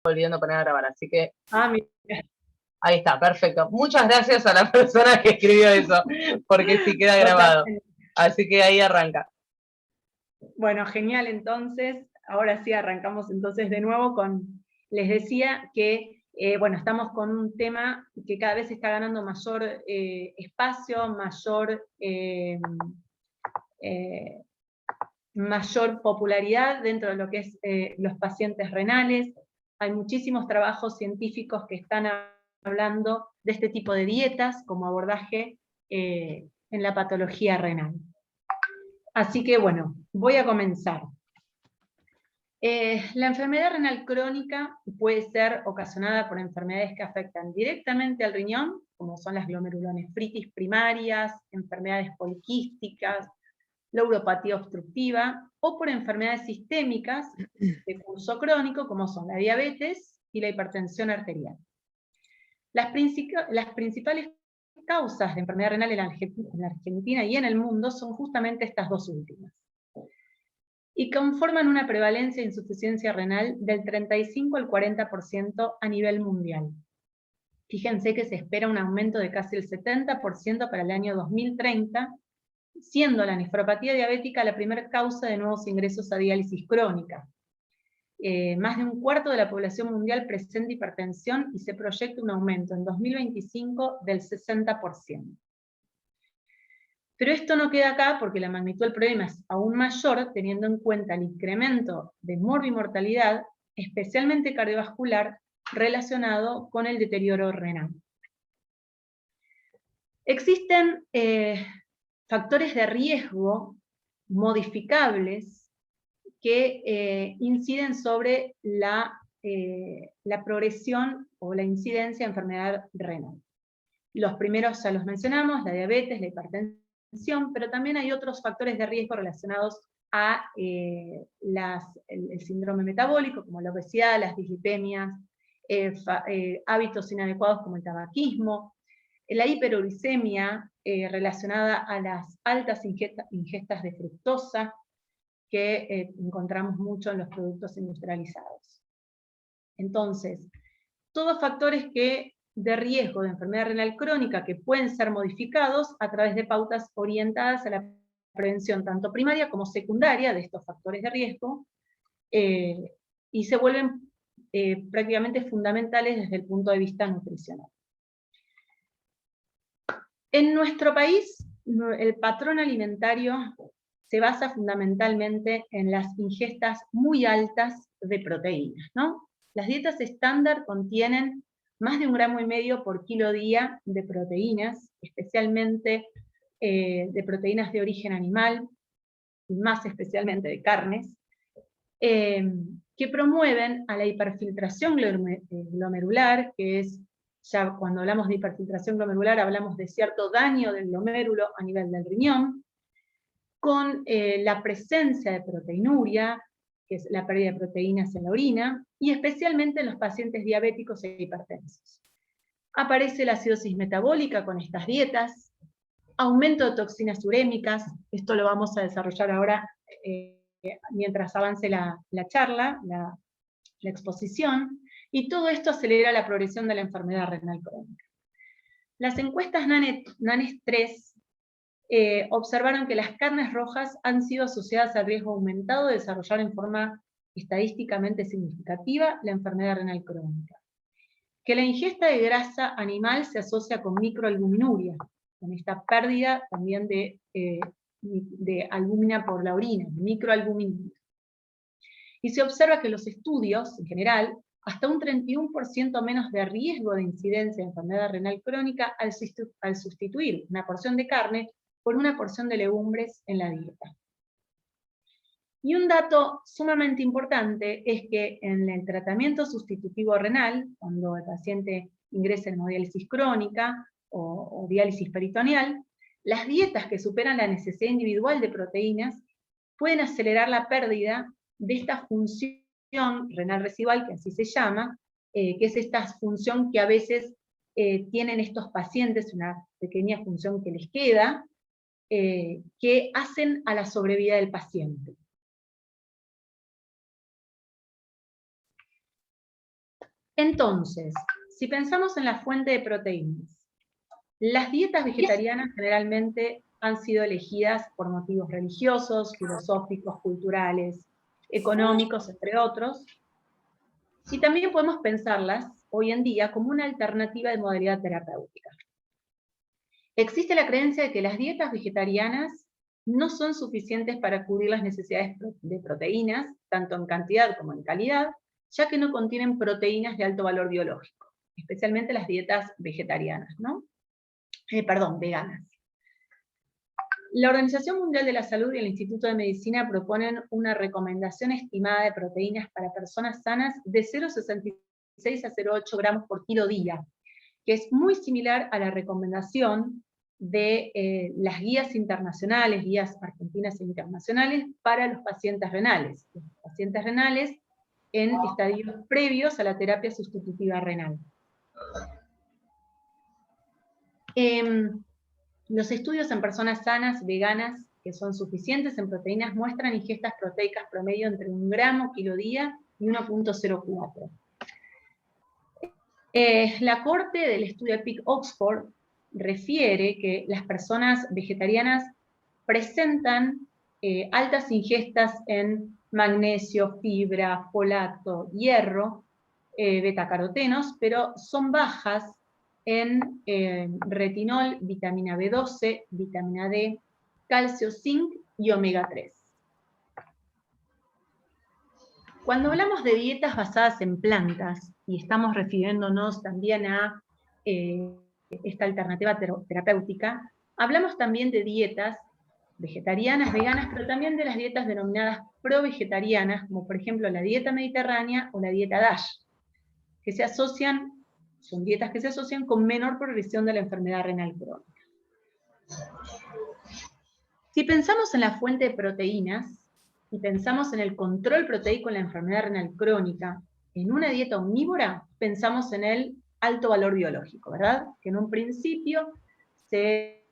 volviendo a poner a grabar, así que Mira. ahí está, perfecto. Muchas gracias a la persona que escribió eso, porque sí queda grabado. Totalmente. Así que ahí arranca. Bueno, genial, entonces, ahora sí arrancamos entonces de nuevo les decía que, bueno, estamos con un tema que cada vez está ganando mayor espacio, mayor popularidad dentro de lo que es los pacientes renales. Hay muchísimos trabajos científicos que están hablando de este tipo de dietas como abordaje en la patología renal. Así que bueno, voy a comenzar. La enfermedad renal crónica puede ser ocasionada por enfermedades que afectan directamente al riñón, como son las glomerulonefritis primarias, enfermedades poliquísticas, la uropatía obstructiva, o por enfermedades sistémicas de curso crónico, como son la diabetes y la hipertensión arterial. Las principales causas de enfermedad renal en la Argentina y en el mundo son justamente estas dos últimas, y conforman una prevalencia de insuficiencia renal del 35 al 40% a nivel mundial. Fíjense que se espera un aumento de casi el 70% para el año 2030, siendo la nefropatía diabética la primera causa de nuevos ingresos a diálisis crónica. Más de un cuarto de la población mundial presenta hipertensión y se proyecta un aumento en 2025 del 60%. Pero esto no queda acá porque la magnitud del problema es aún mayor, teniendo en cuenta el incremento de morbimortalidad, especialmente cardiovascular, relacionado con el deterioro renal. Existen factores de riesgo modificables que inciden sobre la progresión o la incidencia de enfermedad renal. Los primeros ya los mencionamos, la diabetes, la hipertensión, pero también hay otros factores de riesgo relacionados a el síndrome metabólico, como la obesidad, las dislipemias, hábitos inadecuados como el tabaquismo, la hiperuricemia relacionada a las altas ingestas de fructosa, que encontramos mucho en los productos industrializados. Entonces, todos factores de riesgo de enfermedad renal crónica que pueden ser modificados a través de pautas orientadas a la prevención tanto primaria como secundaria de estos factores de riesgo, y se vuelven prácticamente fundamentales desde el punto de vista nutricional. En nuestro país, el patrón alimentario se basa fundamentalmente en las ingestas muy altas de proteínas, ¿no? Las dietas estándar contienen más de 1,5 gramos por kilo día de proteínas, especialmente de proteínas de origen animal, y más especialmente de carnes, que promueven a la hiperfiltración glomerular, que es, ya cuando hablamos de hiperfiltración glomerular hablamos de cierto daño del glomérulo a nivel del riñón, con la presencia de proteinuria, que es la pérdida de proteínas en la orina, y especialmente en los pacientes diabéticos e hipertensos. Aparece la acidosis metabólica con estas dietas, aumento de toxinas urémicas, esto lo vamos a desarrollar ahora mientras avance la charla, la exposición, y todo esto acelera la progresión de la enfermedad renal crónica. Las encuestas NANES 3 observaron que las carnes rojas han sido asociadas al riesgo aumentado de desarrollar en forma estadísticamente significativa la enfermedad renal crónica. Que la ingesta de grasa animal se asocia con microalbuminuria, con esta pérdida también de albúmina por la orina, microalbuminuria. Y se observa que los estudios, en general, hasta un 31% menos de riesgo de incidencia de enfermedad renal crónica al sustituir una porción de carne por una porción de legumbres en la dieta. Y un dato sumamente importante es que en el tratamiento sustitutivo renal, cuando el paciente ingresa en hemodiálisis crónica o diálisis peritoneal, las dietas que superan la necesidad individual de proteínas pueden acelerar la pérdida de esta función renal residual, que así se llama, que es esta función que a veces tienen estos pacientes, una pequeña función que les queda, que hacen a la sobrevida del paciente. Entonces, si pensamos en la fuente de proteínas, las dietas vegetarianas generalmente han sido elegidas por motivos religiosos, filosóficos, culturales, económicos, entre otros, y también podemos pensarlas hoy en día como una alternativa de modalidad terapéutica. Existe la creencia de que las dietas vegetarianas no son suficientes para cubrir las necesidades de proteínas, tanto en cantidad como en calidad, ya que no contienen proteínas de alto valor biológico, especialmente las dietas vegetarianas, ¿no? Veganas. La Organización Mundial de la Salud y el Instituto de Medicina proponen una recomendación estimada de proteínas para personas sanas de 0,66 a 0,8 gramos por kilo día, que es muy similar a la recomendación de las guías internacionales, guías argentinas e internacionales, para los pacientes renales. Los pacientes renales en estadios previos a la terapia sustitutiva renal. Los estudios en personas sanas, veganas, que son suficientes en proteínas, muestran ingestas proteicas promedio entre 1 gramo kilo día y 1,04. La corte del estudio EPIC Oxford refiere que las personas vegetarianas presentan altas ingestas en magnesio, fibra, folato, hierro, betacarotenos, pero son bajas en retinol, vitamina B12, vitamina D, calcio, zinc y omega 3. Cuando hablamos de dietas basadas en plantas, y estamos refiriéndonos también a esta alternativa terapéutica, hablamos también de dietas vegetarianas, veganas, pero también de las dietas denominadas pro-vegetarianas, como por ejemplo la dieta mediterránea o la dieta DASH, que se asocian, son dietas que se asocian con menor progresión de la enfermedad renal crónica. Si pensamos en la fuente de proteínas, y pensamos en el control proteico en la enfermedad renal crónica, en una dieta omnívora, pensamos en el alto valor biológico, ¿verdad? Que en un principio se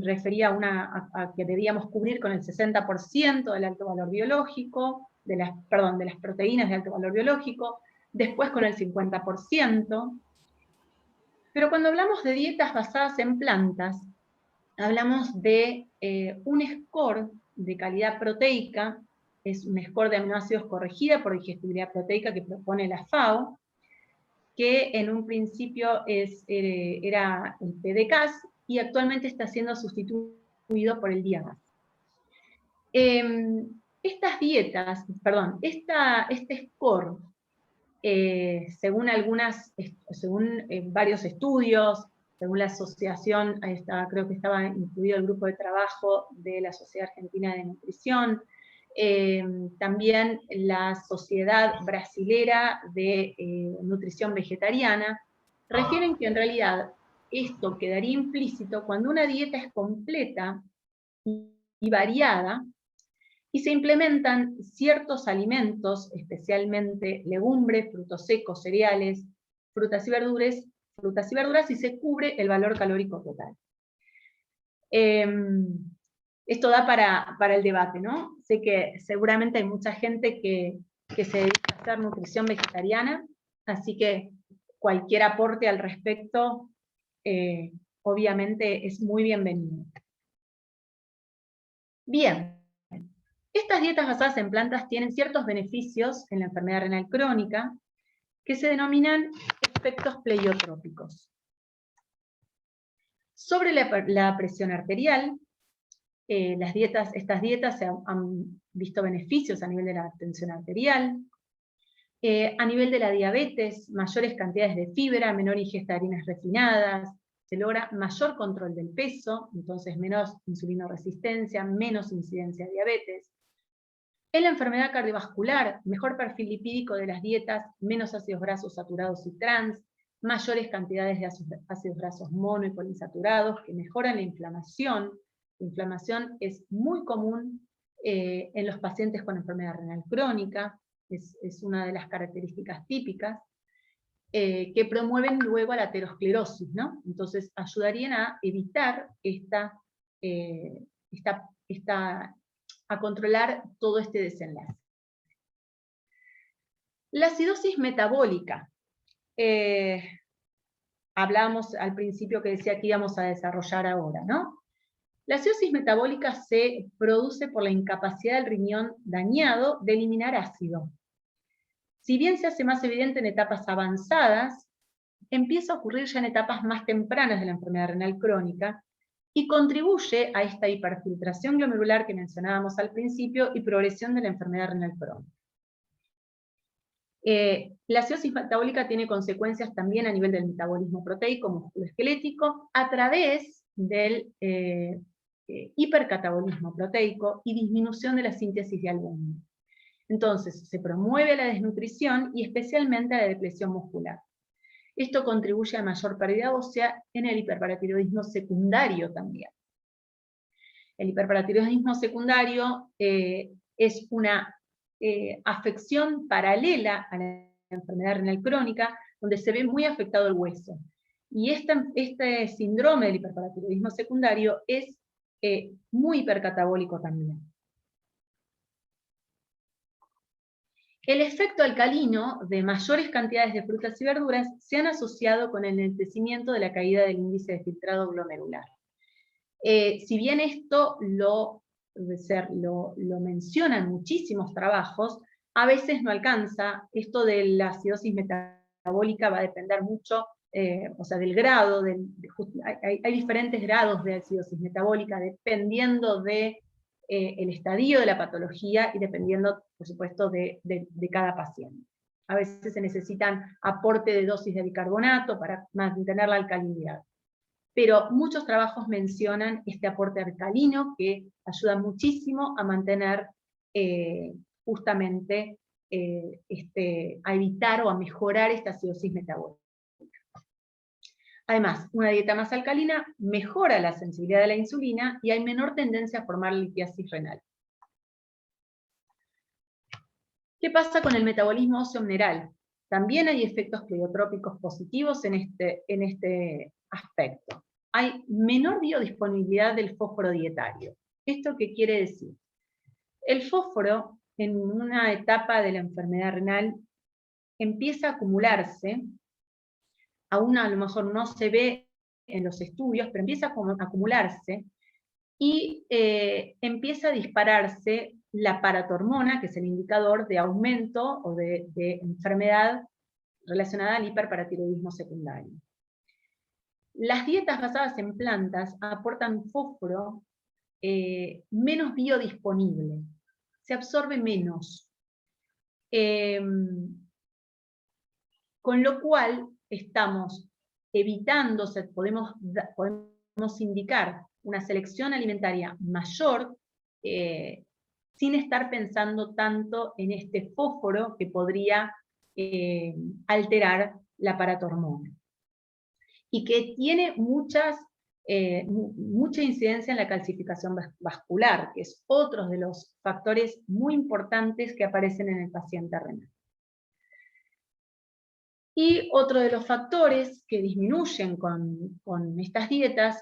refería a que debíamos cubrir con el 60% del alto valor biológico, de las proteínas de alto valor biológico, después con el 50%. Pero cuando hablamos de dietas basadas en plantas, hablamos de un score de calidad proteica, es un score de aminoácidos corregida por digestibilidad proteica que propone la FAO, que en un principio era el PDCAS y actualmente está siendo sustituido por el DIAGAS. Estas dietas, este score, según varios estudios, según la asociación, creo que estaba incluido el grupo de trabajo de la Sociedad Argentina de Nutrición, también la Sociedad Brasilera de Nutrición Vegetariana, refieren que en realidad esto quedaría implícito cuando una dieta es completa y variada, y se implementan ciertos alimentos, especialmente legumbres, frutos secos, cereales, frutas y verduras, y se cubre el valor calórico total. Esto da para el debate, ¿no? Sé que seguramente hay mucha gente que se dedica a hacer nutrición vegetariana, así que cualquier aporte al respecto, obviamente, es muy bienvenido. Bien. Estas dietas basadas en plantas tienen ciertos beneficios en la enfermedad renal crónica que se denominan efectos pleiotrópicos. Sobre la presión arterial, estas dietas han visto beneficios a nivel de la tensión arterial, a nivel de la diabetes, mayores cantidades de fibra, menor ingesta de harinas refinadas, se logra mayor control del peso, entonces menos insulinoresistencia, menos incidencia de diabetes. En la enfermedad cardiovascular, mejor perfil lipídico de las dietas, menos ácidos grasos saturados y trans, mayores cantidades de ácidos grasos mono y poliinsaturados que mejoran la inflamación. La inflamación es muy común en los pacientes con enfermedad renal crónica, es una de las características típicas, que promueven luego la aterosclerosis, ¿no? Entonces ayudarían a evitar a controlar todo este desenlace. La acidosis metabólica hablábamos al principio que decía que íbamos a desarrollar ahora, ¿no? La acidosis metabólica se produce por la incapacidad del riñón dañado de eliminar ácido. Si bien se hace más evidente en etapas avanzadas, empieza a ocurrir ya en etapas más tempranas de la enfermedad renal crónica y contribuye a esta hiperfiltración glomerular que mencionábamos al principio y progresión de la enfermedad renal crónica. La acidosis metabólica tiene consecuencias también a nivel del metabolismo proteico musculoesquelético a través del hipercatabolismo proteico y disminución de la síntesis de albúmina. Entonces, se promueve la desnutrición y especialmente a la depresión muscular. Esto contribuye a mayor pérdida ósea en el hiperparatiroidismo secundario también. El hiperparatiroidismo secundario es una afección paralela a la enfermedad renal crónica, donde se ve muy afectado el hueso. Y este síndrome del hiperparatiroidismo secundario es muy hipercatabólico también. El efecto alcalino de mayores cantidades de frutas y verduras se han asociado con el enlentecimiento de la caída del índice de filtrado glomerular. Si bien esto lo mencionan muchísimos trabajos, a veces no alcanza. Esto de la acidosis metabólica va a depender mucho, o sea, del grado, hay diferentes grados de acidosis metabólica dependiendo de el estadio de la patología y dependiendo, por supuesto, de cada paciente. A veces se necesitan aporte de dosis de bicarbonato para mantener la alcalinidad. Pero muchos trabajos mencionan este aporte alcalino que ayuda muchísimo a mantener justamente, a evitar o a mejorar esta acidosis metabólica. Además, una dieta más alcalina mejora la sensibilidad de la insulina y hay menor tendencia a formar litiasis renal. ¿Qué pasa con el metabolismo óseo-mineral? También hay efectos pleiotrópicos positivos en este aspecto. Hay menor biodisponibilidad del fósforo dietario. ¿Esto qué quiere decir? El fósforo, en una etapa de la enfermedad renal, empieza a acumularse, aún a lo mejor no se ve en los estudios, pero empieza a acumularse, y empieza a dispararse la paratormona, que es el indicador de aumento o de enfermedad relacionada al hiperparatiroidismo secundario. Las dietas basadas en plantas aportan fósforo menos biodisponible, se absorbe menos. Con lo cual estamos evitando, podemos indicar una selección alimentaria mayor sin estar pensando tanto en este fósforo que podría alterar la paratormona. Y que tiene mucha incidencia en la calcificación vascular, que es otro de los factores muy importantes que aparecen en el paciente renal. Y otro de los factores que disminuyen con estas dietas,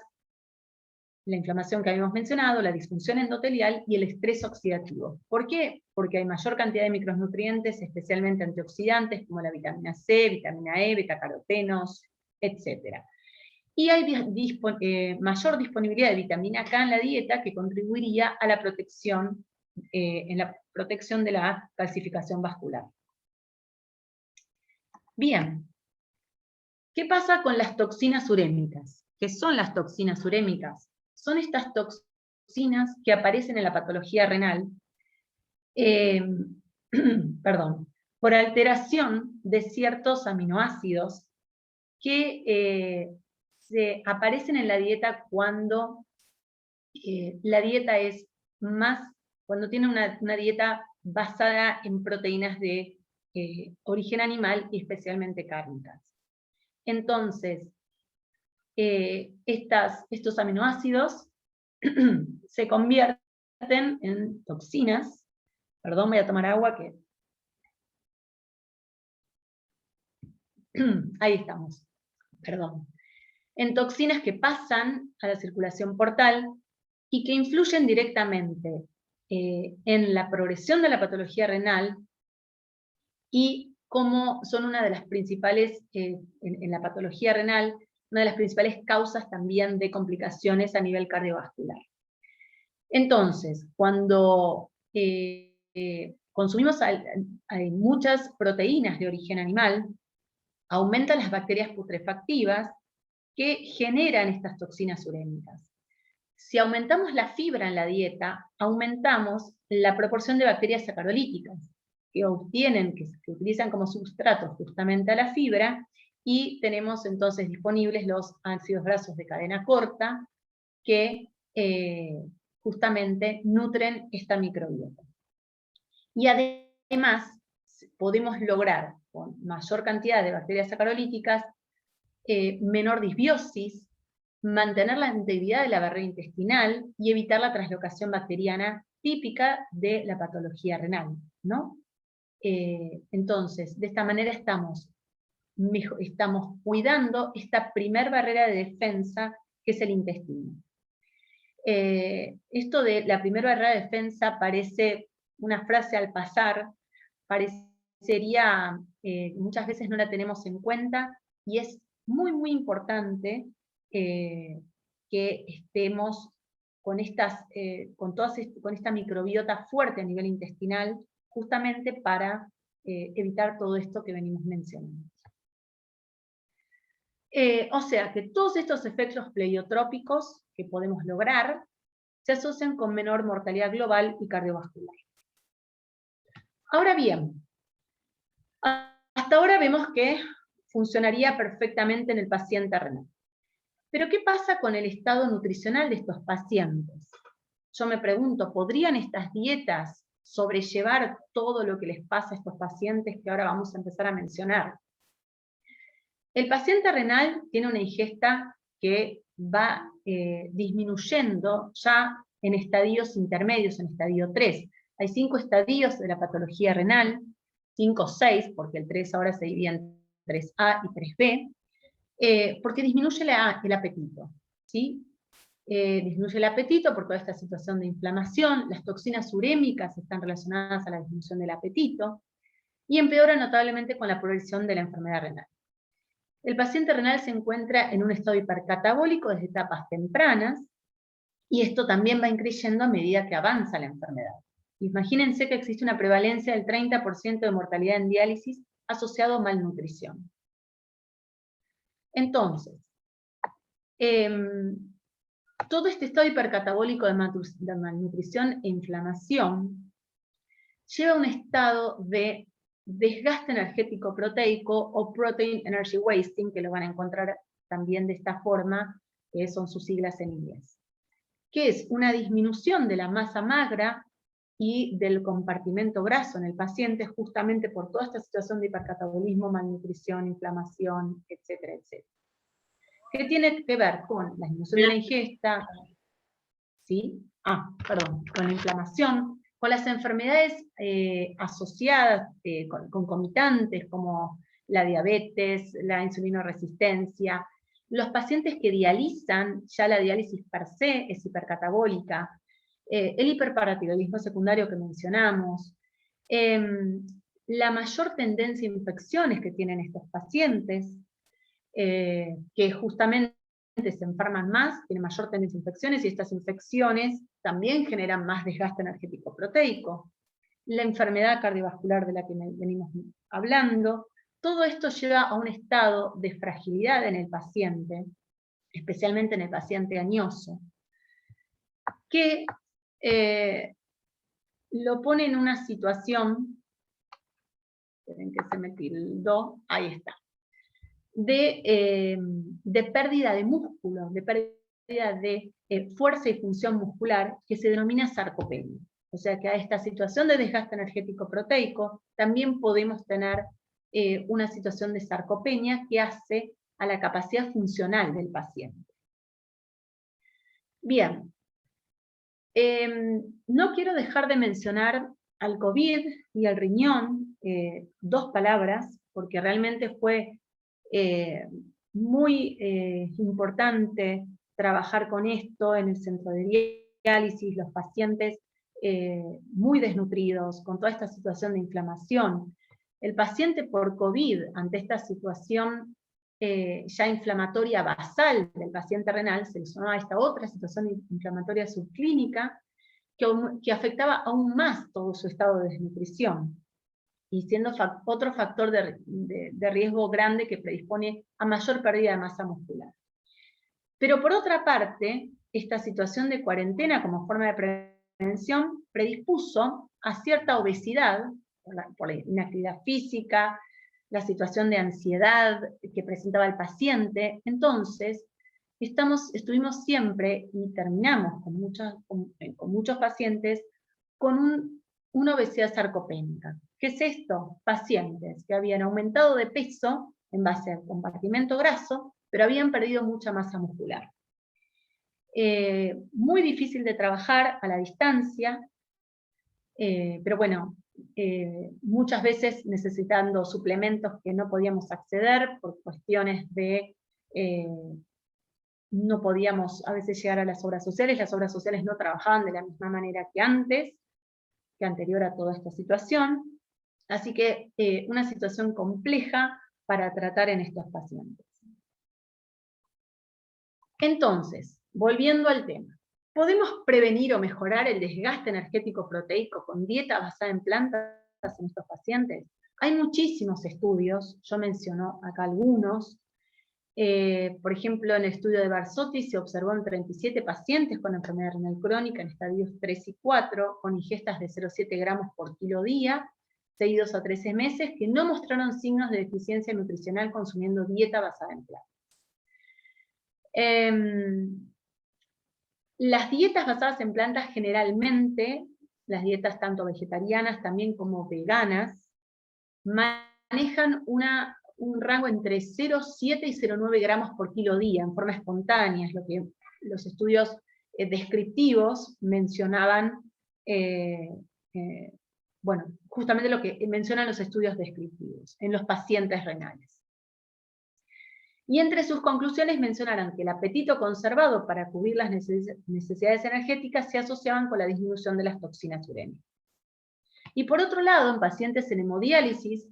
la inflamación que habíamos mencionado, la disfunción endotelial y el estrés oxidativo. ¿Por qué? Porque hay mayor cantidad de micronutrientes, especialmente antioxidantes, como la vitamina C, vitamina E, betacarotenos, etc. Y hay mayor disponibilidad de vitamina K en la dieta que contribuiría a la protección, en la protección de la calcificación vascular. Bien, ¿qué pasa con las toxinas urémicas? ¿Qué son las toxinas urémicas? Son estas toxinas que aparecen en la patología renal, por alteración de ciertos aminoácidos que se aparecen en la dieta cuando la dieta es cuando tiene una dieta basada en proteínas de origen animal y especialmente cárnicas. Entonces, estos aminoácidos se convierten en toxinas. Perdón, voy a tomar agua que... Ahí estamos, perdón. En toxinas que pasan a la circulación portal y que influyen directamente en la progresión de la patología renal y como son una de las principales, en la patología renal, una de las principales causas también de complicaciones a nivel cardiovascular. Entonces, cuando consumimos muchas proteínas de origen animal, aumentan las bacterias putrefactivas que generan estas toxinas urémicas. Si aumentamos la fibra en la dieta, aumentamos la proporción de bacterias sacarolíticas, que utilizan como sustrato justamente a la fibra, y tenemos entonces disponibles los ácidos grasos de cadena corta, que justamente nutren esta microbiota. Y además podemos lograr, con mayor cantidad de bacterias sacarolíticas, menor disbiosis, mantener la integridad de la barrera intestinal y evitar la translocación bacteriana típica de la patología renal, ¿no? Entonces, de esta manera estamos cuidando esta primer barrera de defensa, que es el intestino. Esto de la primera barrera de defensa parece una frase al pasar, parecería, muchas veces no la tenemos en cuenta, y es muy, muy importante que estemos con esta microbiota fuerte a nivel intestinal, justamente para evitar todo esto que venimos mencionando. O sea que todos estos efectos pleiotrópicos que podemos lograr se asocian con menor mortalidad global y cardiovascular. Ahora bien, hasta ahora vemos que funcionaría perfectamente en el paciente renal. Pero ¿qué pasa con el estado nutricional de estos pacientes? Yo me pregunto, ¿podrían estas dietas sobrellevar todo lo que les pasa a estos pacientes que ahora vamos a empezar a mencionar? El paciente renal tiene una ingesta que va disminuyendo ya en estadios intermedios, en estadio 3. Hay 5 estadios de la patología renal, 5 o 6, porque el 3 ahora se divide en 3A y 3B, porque disminuye el apetito, ¿sí? Disminuye el apetito por toda esta situación de inflamación, las toxinas urémicas están relacionadas a la disminución del apetito, y empeora notablemente con la progresión de la enfermedad renal. El paciente renal se encuentra en un estado hipercatabólico desde etapas tempranas, y esto también va increyendo a medida que avanza la enfermedad. Imagínense que existe una prevalencia del 30% de mortalidad en diálisis asociado a malnutrición. Entonces, todo este estado hipercatabólico de malnutrición e inflamación lleva a un estado de desgaste energético proteico o protein energy wasting, que lo van a encontrar también de esta forma, que son sus siglas en inglés, que es una disminución de la masa magra y del compartimento graso en el paciente, justamente por toda esta situación de hipercatabolismo, malnutrición, inflamación, etcétera, etcétera. ¿Qué tiene que ver con la disminución de la ingesta? ¿Sí? Con la inflamación, con las enfermedades asociadas, concomitantes, como la diabetes, la insulinoresistencia. Los pacientes que dializan, ya la diálisis per se es hipercatabólica, el hiperparatiroidismo secundario que mencionamos, la mayor tendencia a infecciones que tienen estos pacientes, que justamente se enferman más, tienen mayor tendencia a infecciones, y estas infecciones también generan más desgaste energético proteico. La enfermedad cardiovascular de la que venimos hablando, todo esto lleva a un estado de fragilidad en el paciente, especialmente en el paciente añoso, que lo pone en una situación, esperen que se me tildó, ahí está, de pérdida de músculo, de pérdida de fuerza y función muscular, que se denomina sarcopenia. O sea que a esta situación de desgaste energético proteico también podemos tener una situación de sarcopenia que hace a la capacidad funcional del paciente. Bien, no quiero dejar de mencionar al COVID y al riñón, 2 palabras, porque realmente fue muy importante trabajar con esto en el centro de diálisis, los pacientes muy desnutridos, con toda esta situación de inflamación. El paciente por COVID, ante esta situación ya inflamatoria basal del paciente renal, se le sumaba esta otra situación inflamatoria subclínica que afectaba aún más todo su estado de desnutrición, y siendo otro factor de riesgo grande que predispone a mayor pérdida de masa muscular. Pero por otra parte, esta situación de cuarentena como forma de prevención predispuso a cierta obesidad, por la inactividad física, la situación de ansiedad que presentaba el paciente. Entonces, estuvimos siempre, y terminamos con muchos pacientes, con una obesidad sarcopénica. ¿Qué es esto? Pacientes que habían aumentado de peso en base al compartimento graso, pero habían perdido mucha masa muscular. Muy difícil de trabajar a la distancia, pero bueno, muchas veces necesitando suplementos que no podíamos acceder por cuestiones de no podíamos a veces llegar a las obras sociales no trabajaban de la misma manera que antes, que anterior a toda esta situación, así que una situación compleja para tratar en estos pacientes. Entonces, volviendo al tema, ¿podemos prevenir o mejorar el desgaste energético proteico con dieta basada en plantas en estos pacientes? Hay muchísimos estudios, yo menciono acá algunos. Por ejemplo, en el estudio de Barsotti se observó en 37 pacientes con enfermedad renal crónica en estadios 3 y 4, con ingestas de 0,7 gramos por kilo día, seguidos a 13 meses, que no mostraron signos de deficiencia nutricional consumiendo dieta basada en plantas. Las dietas basadas en plantas generalmente, las dietas tanto vegetarianas también como veganas, manejan un rango entre 0,7 y 0,9 gramos por kilo día, en forma espontánea, es lo que los estudios descriptivos mencionaban, bueno, justamente lo que mencionan los estudios descriptivos, en los pacientes renales. Y entre sus conclusiones mencionaron que el apetito conservado para cubrir las necesidades energéticas se asociaban con la disminución de las toxinas urémicas. Y por otro lado, en pacientes en hemodiálisis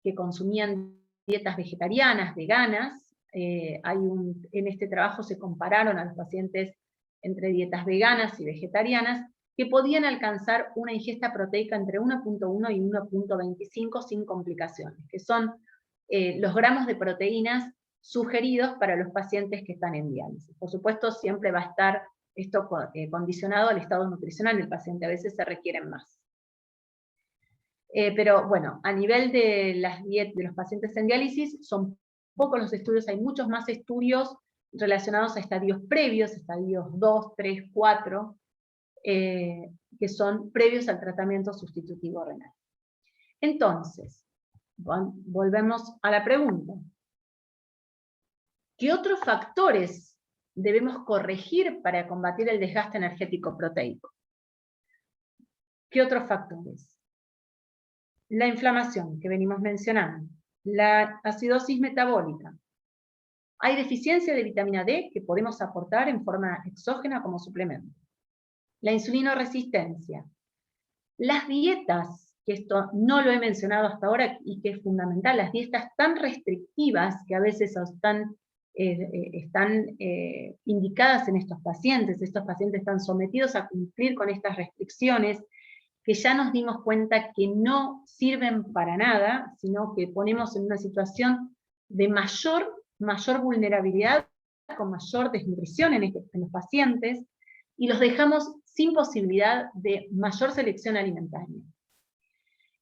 que consumían dietas vegetarianas, veganas, en este trabajo se compararon a los pacientes entre dietas veganas y vegetarianas, que podían alcanzar una ingesta proteica entre 1,1 y 1,25 sin complicaciones, que son los gramos de proteínas sugeridos para los pacientes que están en diálisis. Por supuesto, siempre va a estar esto condicionado al estado nutricional del paciente, a veces se requieren más. Pero bueno, a nivel de los pacientes en diálisis, son pocos los estudios, hay muchos más estudios relacionados a estadios previos, estadios 2, 3, 4, que son previos al tratamiento sustitutivo renal. Entonces, volvemos a la pregunta. ¿Qué otros factores debemos corregir para combatir el desgaste energético proteico? ¿Qué otros factores? La inflamación, que venimos mencionando, la acidosis metabólica. Hay deficiencia de vitamina D que podemos aportar en forma exógena como suplemento. La insulinoresistencia. Las dietas, que esto no lo he mencionado hasta ahora y que es fundamental, las dietas tan restrictivas que a veces están indicadas en estos pacientes están sometidos a cumplir con estas restricciones, que ya nos dimos cuenta que no sirven para nada, sino que ponemos en una situación de mayor vulnerabilidad, con mayor desnutrición en los pacientes, y los dejamos sin posibilidad de mayor selección alimentaria.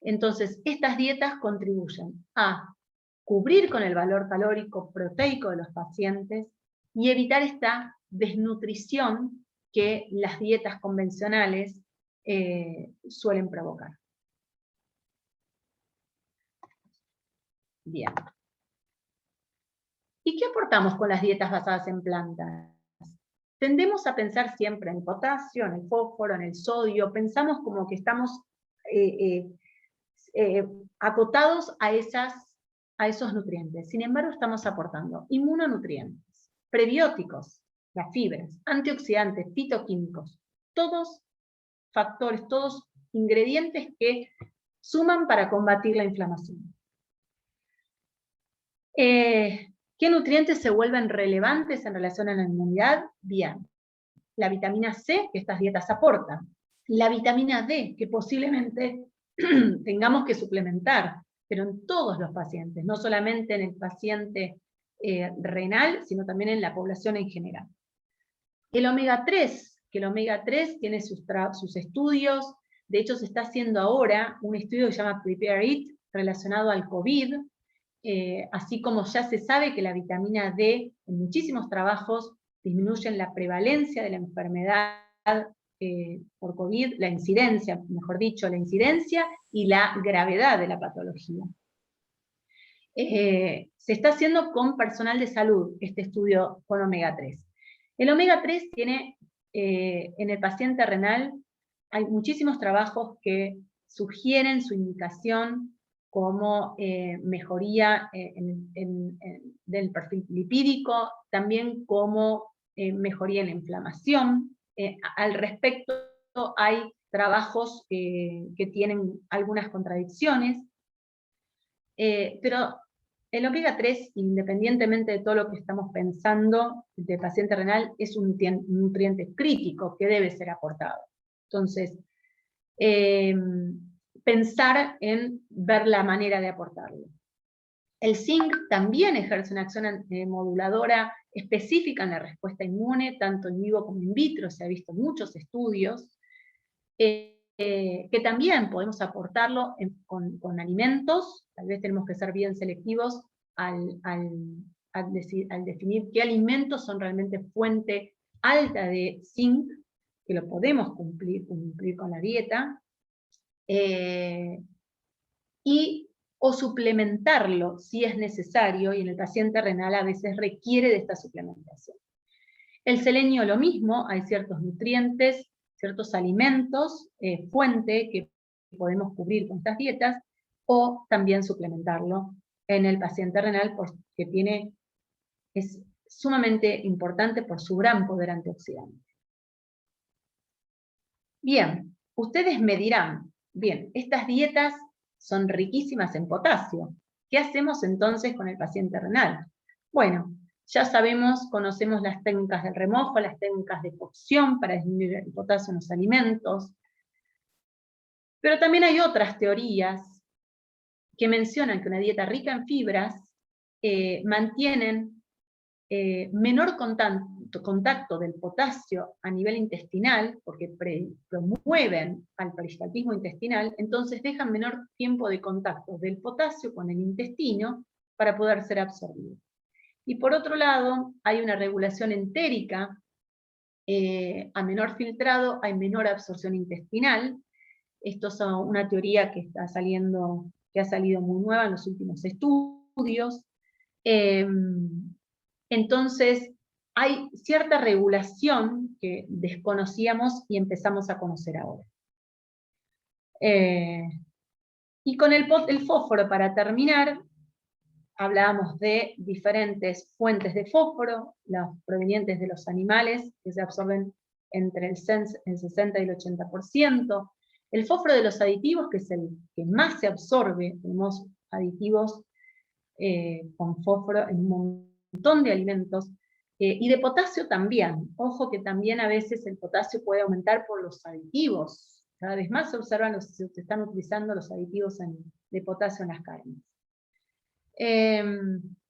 Entonces, estas dietas contribuyen a cubrir con el valor calórico proteico de los pacientes y evitar esta desnutrición que las dietas convencionales suelen provocar. Bien. ¿Y qué aportamos con las dietas basadas en plantas? Tendemos a pensar siempre en el potasio, en el fósforo, en el sodio, pensamos como que estamos acotados a esos nutrientes. Sin embargo, estamos aportando inmunonutrientes, prebióticos, las fibras, antioxidantes, fitoquímicos, todos factores, todos ingredientes que suman para combatir la inflamación. ¿Qué nutrientes se vuelven relevantes en relación a la inmunidad? Bien, la vitamina C que estas dietas aportan, la vitamina D que posiblemente tengamos que suplementar, pero en todos los pacientes, no solamente en el paciente renal, sino también en la población en general. El omega 3, que el omega 3 tiene sus estudios, de hecho se está haciendo ahora un estudio que se llama Prepare It, relacionado al COVID, así como ya se sabe que la vitamina D, en muchísimos trabajos, disminuyen la prevalencia de la enfermedad por COVID, la incidencia, mejor dicho, la incidencia y la gravedad de la patología. Se está haciendo con personal de salud este estudio con omega 3. El omega 3 tiene, en el paciente renal, hay muchísimos trabajos que sugieren su indicación como mejoría del perfil lipídico, también como mejoría en la inflamación. Al respecto hay trabajos que tienen algunas contradicciones, pero el omega 3, independientemente de todo lo que estamos pensando de paciente renal, es un nutriente crítico que debe ser aportado. Entonces, pensar en ver la manera de aportarlo. El zinc también ejerce una acción moduladora específica en la respuesta inmune, tanto en vivo como in vitro, se ha visto muchos estudios, que también podemos aportarlo con alimentos. Tal vez tenemos que ser bien selectivos al definir qué alimentos son realmente fuente alta de zinc, que lo podemos cumplir con la dieta, o suplementarlo si es necesario, y en el paciente renal a veces requiere de esta suplementación. El selenio lo mismo, hay ciertos nutrientes, ciertos alimentos, fuente, que podemos cubrir con estas dietas, o también suplementarlo en el paciente renal, porque es sumamente importante por su gran poder antioxidante. Bien, ustedes me dirán, bien, estas dietas son riquísimas en potasio. ¿Qué hacemos entonces con el paciente renal? Bueno, ya sabemos, conocemos las técnicas del remojo, las técnicas de cocción para disminuir el potasio en los alimentos, pero también hay otras teorías que mencionan que una dieta rica en fibras mantienen menor contacto del potasio a nivel intestinal, porque promueven al peristaltismo intestinal, entonces dejan menor tiempo de contacto del potasio con el intestino para poder ser absorbido. Y por otro lado, hay una regulación entérica, a menor filtrado hay menor absorción intestinal. Esto es una teoría que ha salido muy nueva en los últimos estudios. Entonces, hay cierta regulación que desconocíamos y empezamos a conocer ahora. Y con el fósforo, para terminar, hablábamos de diferentes fuentes de fósforo, las provenientes de los animales, que se absorben entre el 60 y el 80%. El fósforo de los aditivos, que es el que más se absorbe, tenemos aditivos con fósforo en un montón de alimentos, y de potasio también. Ojo que también a veces el potasio puede aumentar por los aditivos. Cada vez más se observan, se están utilizando los aditivos de potasio en las carnes.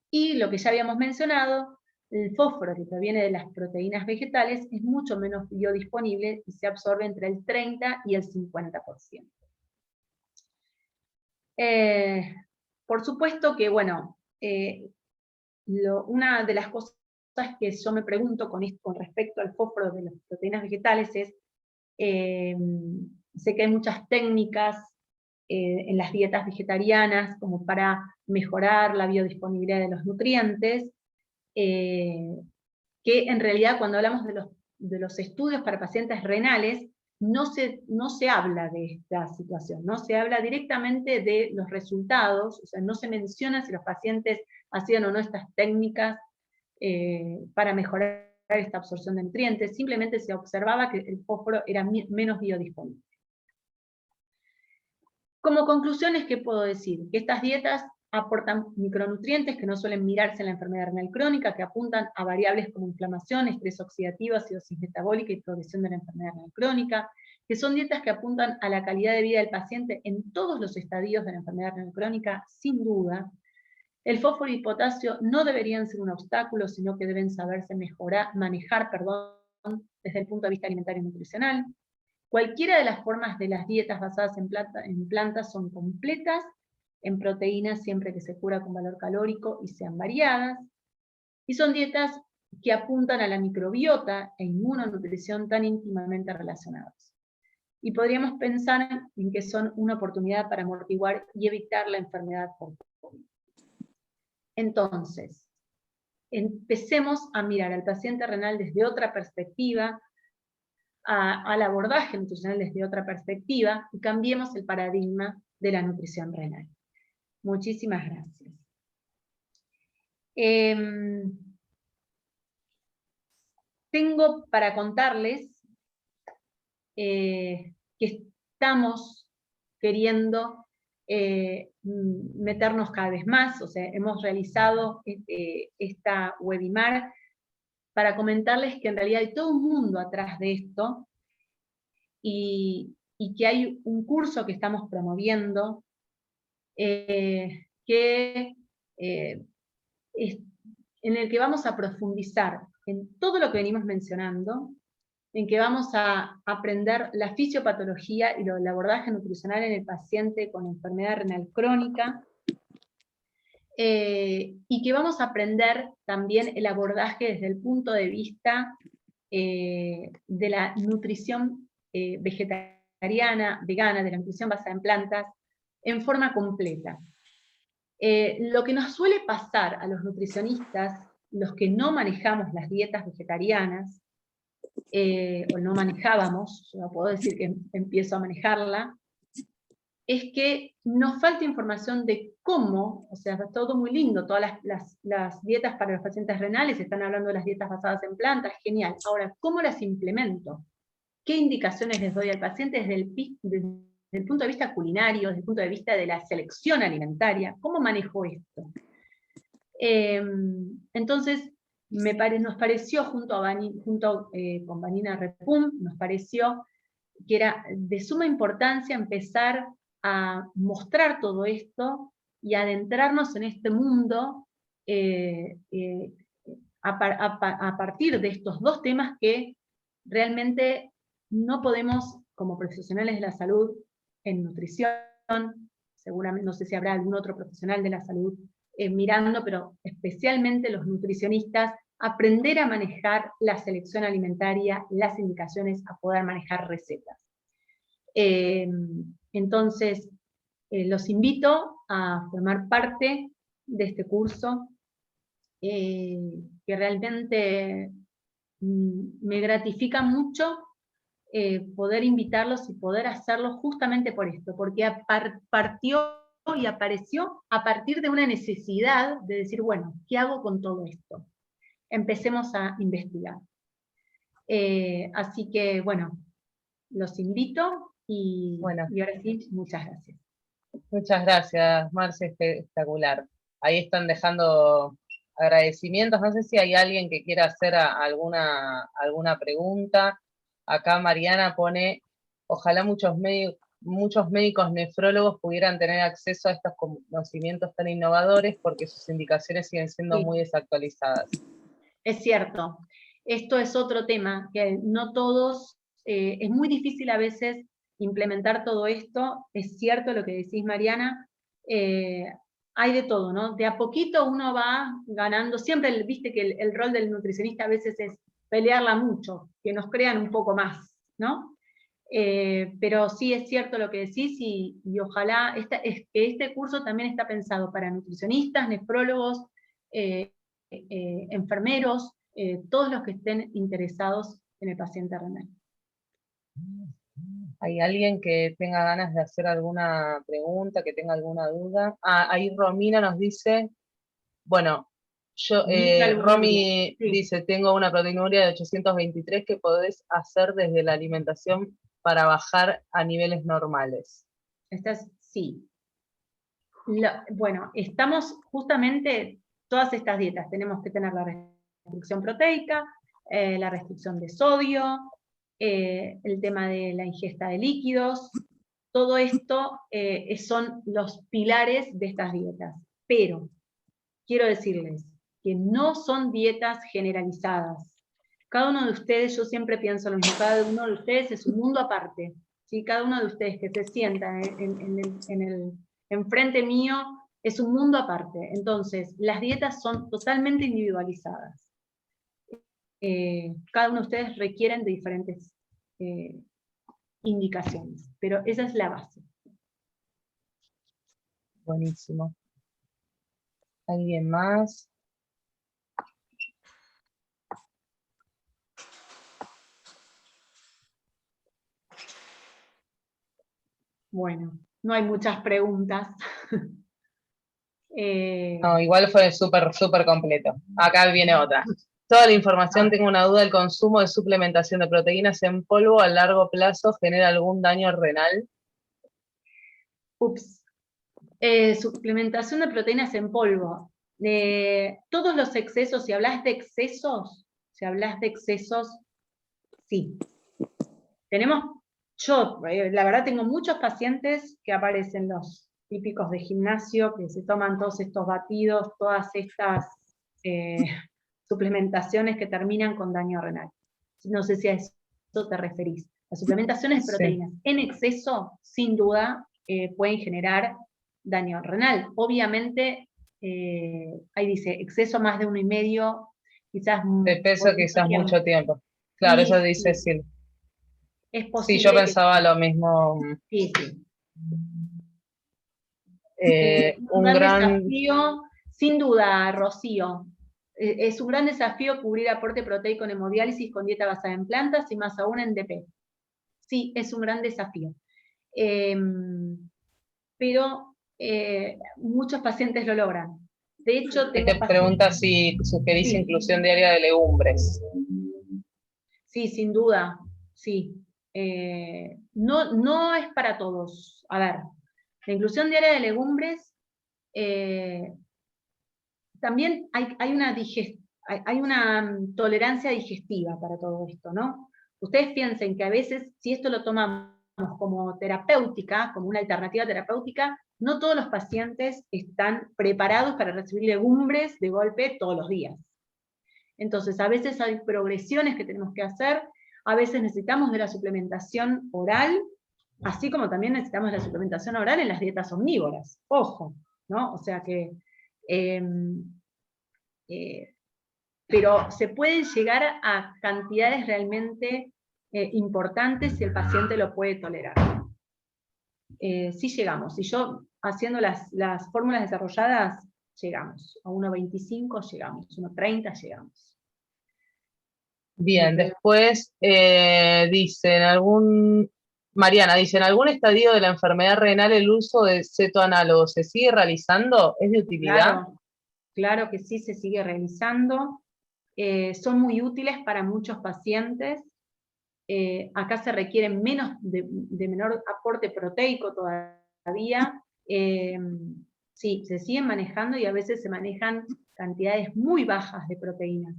Y lo que ya habíamos mencionado, el fósforo que proviene de las proteínas vegetales es mucho menos biodisponible y se absorbe entre el 30 y el 50%. Por supuesto que, bueno, una de las cosas que yo me pregunto con respecto al fósforo de las proteínas vegetales es, sé que hay muchas técnicas en las dietas vegetarianas como para mejorar la biodisponibilidad de los nutrientes, que en realidad cuando hablamos de los estudios para pacientes renales, no se habla de esta situación, no se habla directamente de los resultados, o sea, no se menciona si los pacientes hacían o no estas técnicas para mejorar esta absorción de nutrientes, simplemente se observaba que el fósforo era menos biodisponible. Como conclusiones, ¿qué puedo decir? Que estas dietas aportan micronutrientes que no suelen mirarse en la enfermedad renal crónica, que apuntan a variables como inflamación, estrés oxidativo, acidosis metabólica y progresión de la enfermedad renal crónica, que son dietas que apuntan a la calidad de vida del paciente en todos los estadios de la enfermedad renal crónica, sin duda. El fósforo y potasio no deberían ser un obstáculo, sino que deben saberse manejar desde el punto de vista alimentario y nutricional. Cualquiera de las formas de las dietas basadas en plantas son completas, en proteínas siempre que se cura con valor calórico y sean variadas, y son dietas que apuntan a la microbiota e inmunonutrición tan íntimamente relacionadas. Y podríamos pensar en que son una oportunidad para amortiguar y evitar la enfermedad por COVID. Entonces, empecemos a mirar al paciente renal desde otra perspectiva, al abordaje nutricional desde otra perspectiva, y cambiemos el paradigma de la nutrición renal. Muchísimas gracias. Tengo para contarles que estamos queriendo meternos cada vez más, o sea, hemos realizado esta webinar para comentarles que en realidad hay todo un mundo atrás de esto, y que hay un curso que estamos promoviendo, en el que vamos a profundizar en todo lo que venimos mencionando, en que vamos a aprender la fisiopatología y el abordaje nutricional en el paciente con enfermedad renal crónica, y que vamos a aprender también el abordaje desde el punto de vista de la nutrición vegetariana, vegana, de la nutrición basada en plantas, en forma completa. Lo que nos suele pasar a los nutricionistas, los que no manejamos las dietas vegetarianas, o no manejábamos, yo no puedo decir que empiezo a manejarla, es que nos falta información de cómo, o sea, es todo muy lindo, todas las dietas para los pacientes renales, están hablando de las dietas basadas en plantas, genial. Ahora, ¿cómo las implemento? ¿Qué indicaciones les doy al paciente desde el punto de vista culinario, desde el punto de vista de la selección alimentaria? ¿Cómo manejo esto? Entonces, nos pareció, con Vanina Repum, nos pareció que era de suma importancia empezar a mostrar todo esto y adentrarnos en este mundo a partir de estos dos temas que realmente no podemos, como profesionales de la salud, en nutrición, seguramente no sé si habrá algún otro profesional de la salud mirando, pero especialmente los nutricionistas, aprender a manejar la selección alimentaria, las indicaciones, a poder manejar recetas. Entonces, los invito a formar parte de este curso, que realmente me gratifica mucho poder invitarlos y poder hacerlo justamente por esto, porque partió y apareció a partir de una necesidad de decir, bueno, ¿qué hago con todo esto? Empecemos a investigar. Así que, bueno, los invito y ahora sí, muchas gracias. Muchas gracias, Marce, espectacular. Ahí están dejando agradecimientos. No sé si hay alguien que quiera hacer alguna pregunta. Acá Mariana pone, ojalá muchos médicos nefrólogos pudieran tener acceso a estos conocimientos tan innovadores, porque sus indicaciones siguen siendo muy desactualizadas. Es cierto. Esto es otro tema, que no todos, es muy difícil a veces implementar todo esto. Es cierto lo que decís, Mariana, hay de todo, ¿no? De a poquito uno va ganando, siempre viste que el rol del nutricionista a veces es pelearla mucho, que nos crean un poco más, ¿no? Pero sí es cierto lo que decís, y ojalá, que este curso también está pensado para nutricionistas, nefrólogos, enfermeros, todos los que estén interesados en el paciente renal. ¿Hay alguien que tenga ganas de hacer alguna pregunta, que tenga alguna duda? Ahí Romina nos dice, bueno, Romy dice, tengo una proteinuria de 823, ¿qué podés hacer desde la alimentación para bajar a niveles normales? Estás Sí. Bueno, estamos justamente, todas estas dietas, tenemos que tener la restricción proteica, la restricción de sodio, el tema de la ingesta de líquidos, todo esto son los pilares de estas dietas. Pero quiero decirles que no son dietas generalizadas. Cada uno de ustedes, yo siempre pienso lo mismo, cada uno de ustedes es un mundo aparte. ¿Sí? Cada uno de ustedes que se sienta enfrente mío es un mundo aparte. Entonces, las dietas son totalmente individualizadas. Cada uno de ustedes requieren de diferentes indicaciones, pero esa es la base. Buenísimo. ¿Alguien más? Bueno, no hay muchas preguntas. No, igual fue súper completo. Acá viene otra. Toda la información, tengo una duda, ¿el consumo de suplementación de proteínas en polvo a largo plazo genera algún daño renal? Ups. Suplementación de proteínas en polvo. Todos los excesos, si hablas de excesos, sí. La verdad tengo muchos pacientes que aparecen los típicos de gimnasio, que se toman todos estos batidos, todas estas suplementaciones que terminan con daño renal. No sé si a eso te referís. Las suplementaciones de proteínas en exceso, sin duda, pueden generar daño renal. Obviamente, ahí dice, exceso más de 1,5, quizás... De peso quizás mucho tiempo. Claro, eso dice sí. Es Sí, posible yo pensaba lo mismo. Sí. Un gran desafío, sin duda, Rocío. Es un gran desafío cubrir aporte proteico en hemodiálisis con dieta basada en plantas y más aún en DP. Sí, es un gran desafío. Pero muchos pacientes lo logran. De hecho, te pregunta si sugerís inclusión diaria de legumbres. Sí, sin duda, sí. No es para todos. A ver, la inclusión diaria de legumbres, también hay una tolerancia digestiva para todo esto, ¿no? Ustedes piensen que a veces, si esto lo tomamos como terapéutica, como una alternativa terapéutica, no todos los pacientes están preparados para recibir legumbres de golpe todos los días. Entonces, a veces hay progresiones que tenemos que hacer, a veces necesitamos de la suplementación oral, así como también necesitamos de la suplementación oral en las dietas omnívoras. Ojo, ¿no? O sea que... pero se pueden llegar a cantidades realmente importantes si el paciente lo puede tolerar. Sí llegamos, y yo haciendo las fórmulas desarrolladas, llegamos, a 1,25 llegamos, 1,30 llegamos. Bien, después Mariana dice, ¿en algún estadio de la enfermedad renal el uso de cetoanálogo se sigue realizando? ¿Es de utilidad? Claro que sí, se sigue realizando. Son muy útiles para muchos pacientes. Acá se requiere de menor aporte proteico todavía. Sí, se siguen manejando y a veces se manejan cantidades muy bajas de proteínas.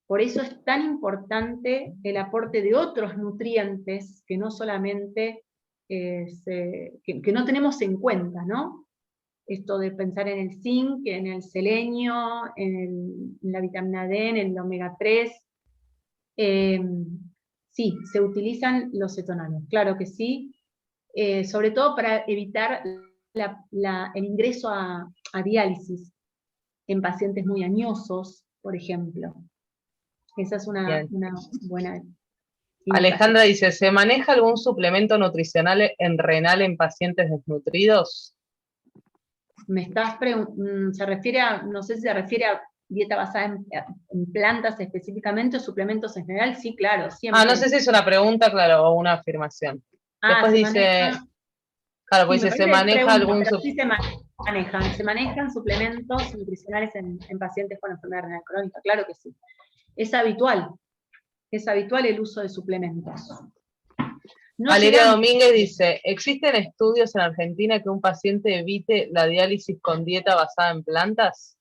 Por eso es tan importante el aporte de otros nutrientes que no solamente que no tenemos en cuenta, ¿no? Esto de pensar en el zinc, en el selenio, en la vitamina D, en el omega 3. Sí, se utilizan los cetonanos, claro que sí, sobre todo para evitar el ingreso a diálisis en pacientes muy añosos, por ejemplo. Esa es una buena... Alejandra dice, ¿se maneja algún suplemento nutricional en renal en pacientes desnutridos? Se refiere a, no sé si se refiere a dieta basada en plantas específicamente o suplementos en general, sí, claro, siempre. No sé si es una pregunta, claro, o una afirmación. Después dice, claro, pues dice, ¿se maneja algún se manejan suplementos nutricionales en pacientes con enfermedad renal crónica? Claro que sí. Es habitual el uso de suplementos. Valeria llegamos. Domínguez dice, ¿existen estudios en Argentina que un paciente evite la diálisis con dieta basada en plantas?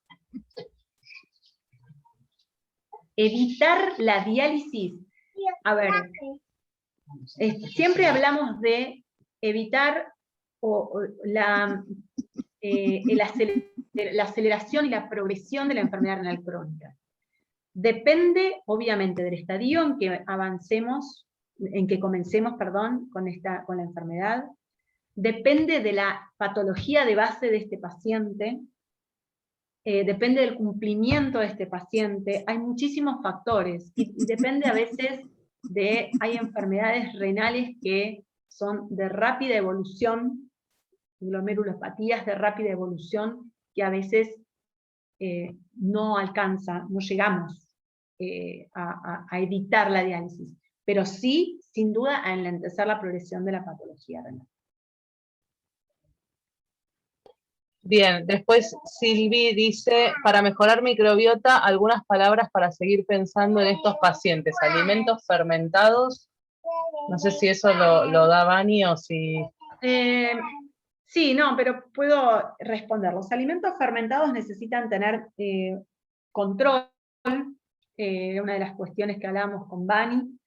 Evitar la diálisis. A ver, siempre hablamos de evitar la aceleración y la progresión de la enfermedad renal crónica. Depende, obviamente, del estadio en que comencemos, con la enfermedad. Depende de la patología de base de este paciente. Depende del cumplimiento de este paciente. Hay muchísimos factores. Y depende a veces hay enfermedades renales que son de rápida evolución, glomerulopatías de rápida evolución, que a veces no llegamos a evitar la diálisis, pero sí, sin duda, a enlentecer la progresión de la patología renal. Bien, después Silvi dice, para mejorar microbiota, algunas palabras para seguir pensando en estos pacientes. Alimentos fermentados, no sé si eso lo da Vani o si... Sí, no, pero puedo responder. Los alimentos fermentados necesitan tener control, una de las cuestiones que hablábamos con Vani,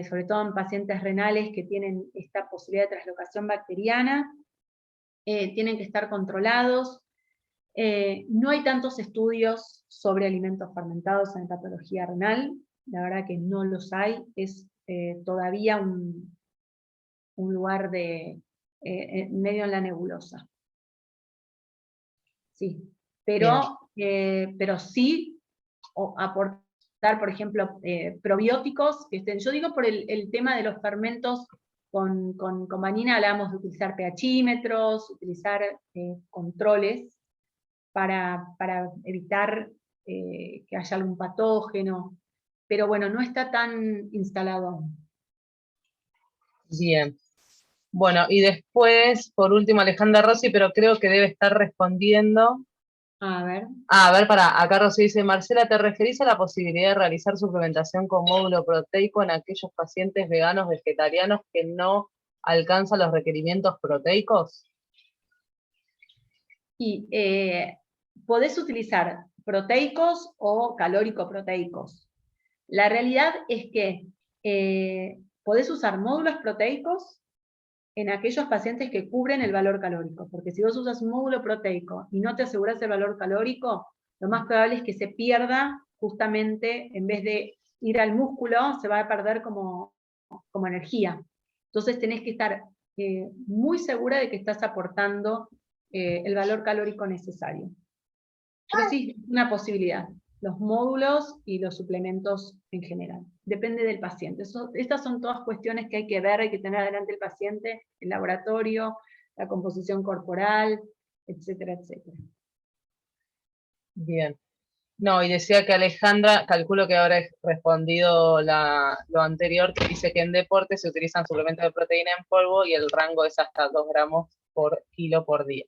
sobre todo en pacientes renales que tienen esta posibilidad de translocación bacteriana, tienen que estar controlados. No hay tantos estudios sobre alimentos fermentados en patología renal, la verdad que no los hay, es todavía un lugar medio en la nebulosa. Sí, pero sí aportar, por ejemplo, probióticos, yo digo por el tema de los fermentos, con Vanina hablábamos de utilizar pHímetros, utilizar controles para evitar que haya algún patógeno, pero bueno, no está tan instalado aún. Bien. Bueno, y después, por último, Alejandra Rossi, pero creo que debe estar respondiendo. A ver. Acá Rossi dice, Marcela, ¿te referís a la posibilidad de realizar suplementación con módulo proteico en aquellos pacientes veganos vegetarianos que no alcanzan los requerimientos proteicos? Y podés utilizar proteicos o calórico-proteicos. La realidad es que podés usar módulos proteicos en aquellos pacientes que cubren el valor calórico, porque si vos usas un módulo proteico y no te aseguras el valor calórico, lo más probable es que se pierda justamente, en vez de ir al músculo, se va a perder como energía. Entonces tenés que estar muy segura de que estás aportando el valor calórico necesario. Pero sí, es una posibilidad, los módulos y los suplementos en general. Depende del paciente. Estas son todas cuestiones que hay que ver, hay que tener delante el paciente, el laboratorio, la composición corporal, etcétera, etcétera. Bien. No, y decía que Alejandra, calculo que habrá respondido lo anterior, que dice que en deporte se utilizan suplementos de proteína en polvo y el rango es hasta 2 gramos por kilo por día.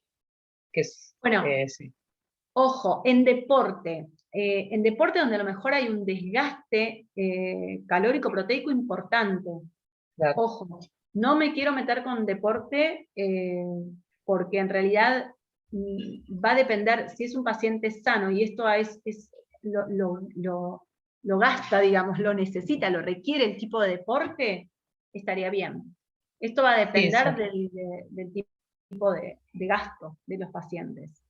Que es, bueno, sí. Ojo, en deporte donde a lo mejor hay un desgaste calórico proteico importante. Claro. Ojo, no me quiero meter con deporte porque en realidad va a depender, si es un paciente sano y esto lo gasta, digamos, lo necesita, lo requiere el tipo de deporte, estaría bien. Esto va a depender del tipo de gasto de los pacientes.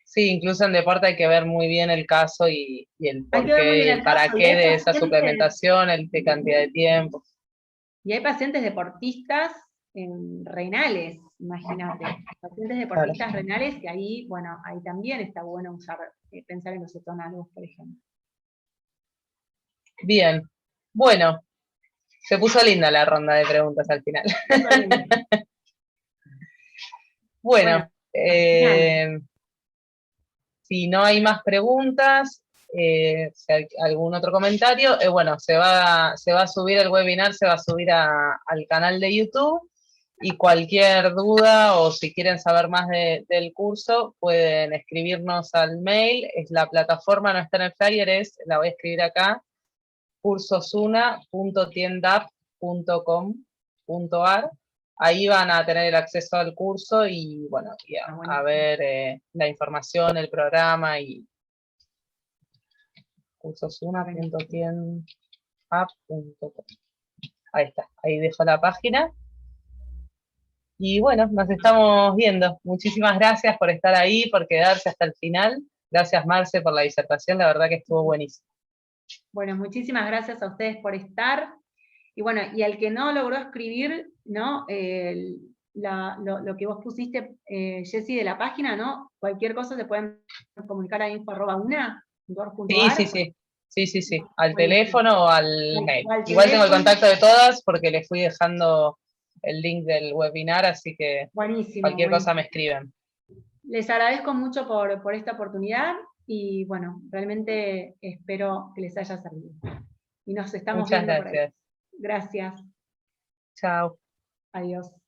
Sí, incluso en deporte hay que ver muy bien el caso y el porqué y el para qué de esa suplementación, qué cantidad de tiempo. Y hay pacientes deportistas renales, imagínate, pacientes deportistas renales, que ahí, bueno, ahí también está bueno pensar en los cetonálogos, por ejemplo. Bien, bueno, se puso linda la ronda de preguntas al final. Bueno, si no hay más preguntas, si hay algún otro comentario, bueno, se va a subir el webinar, se va a subir al canal de YouTube, y cualquier duda o si quieren saber más del curso, pueden escribirnos al mail, la plataforma no está en el flyer, la voy a escribir acá, cursosuna.tiendapp.com, Ahí van a tener el acceso al curso y, bueno, y a ver la información, el programa y cursosuna.tienapp.com. Ahí está, ahí dejo la página. Y bueno, nos estamos viendo. Muchísimas gracias por estar ahí, por quedarse hasta el final. Gracias, Marce, por la disertación, la verdad que estuvo buenísimo. Bueno, muchísimas gracias a ustedes por estar. Y bueno, y al que no logró escribir, ¿no? Lo que vos pusiste, Jessy, de la página, ¿no? Cualquier cosa se pueden comunicar a info@una.org.ar. Sí. Al Buenísimo. teléfono o al mail. Igual tengo el contacto de todas porque les fui dejando el link del webinar, así que cualquier cosa me escriben. Les agradezco mucho por esta oportunidad y bueno, realmente espero que les haya servido. Y nos estamos viendo por ahí. Muchas gracias. Gracias. Chao. Adiós.